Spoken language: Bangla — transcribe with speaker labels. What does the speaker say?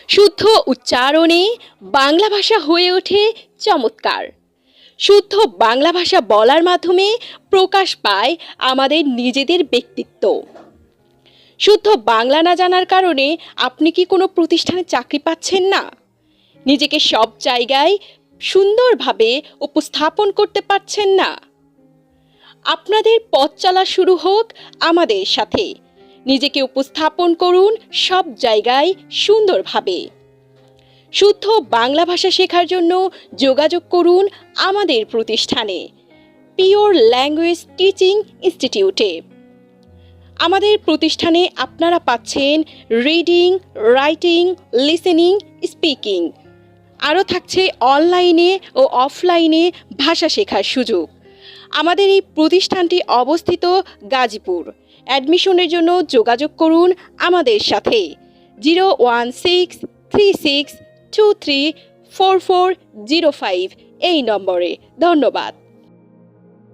Speaker 1: শুদ্ধ উচ্চারণে বাংলা ভাষা হয়ে ওঠে চমৎকার। শুদ্ধ বাংলা ভাষা বলার মাধ্যমে প্রকাশ পায় আমাদের নিজেদের ব্যক্তিত্ব। শুদ্ধ বাংলা না জানার কারণে আপনি কি কোনো প্রতিষ্ঠানে চাকরি পাচ্ছেন না? নিজেকে সব জায়গায় সুন্দরভাবে উপস্থাপন করতে পারছেন না? আপনাদের পথ চলা শুরু হোক আমাদের সাথে। নিজেকে উপস্থাপন করুন সব জায়গায় সুন্দরভাবে। শুদ্ধ বাংলা ভাষা শেখার জন্য যোগাযোগ করুন আমাদের প্রতিষ্ঠানে পিওর ল্যাঙ্গুয়েজ টিচিং ইনস্টিটিউটে। আমাদের প্রতিষ্ঠানে আপনারা পাচ্ছেন রিডিং, রাইটিং, লিসেনিং, স্পিকিং। আরও থাকছে অনলাইনে ও অফলাইনে ভাষা শেখার সুযোগ। আমাদের এই প্রতিষ্ঠানটি অবস্থিত গাজীপুর। অ্যাডমিশনের জন্য যোগাযোগ করুন আমাদের সাথে 01636234405 এই নম্বরে। ধন্যবাদ।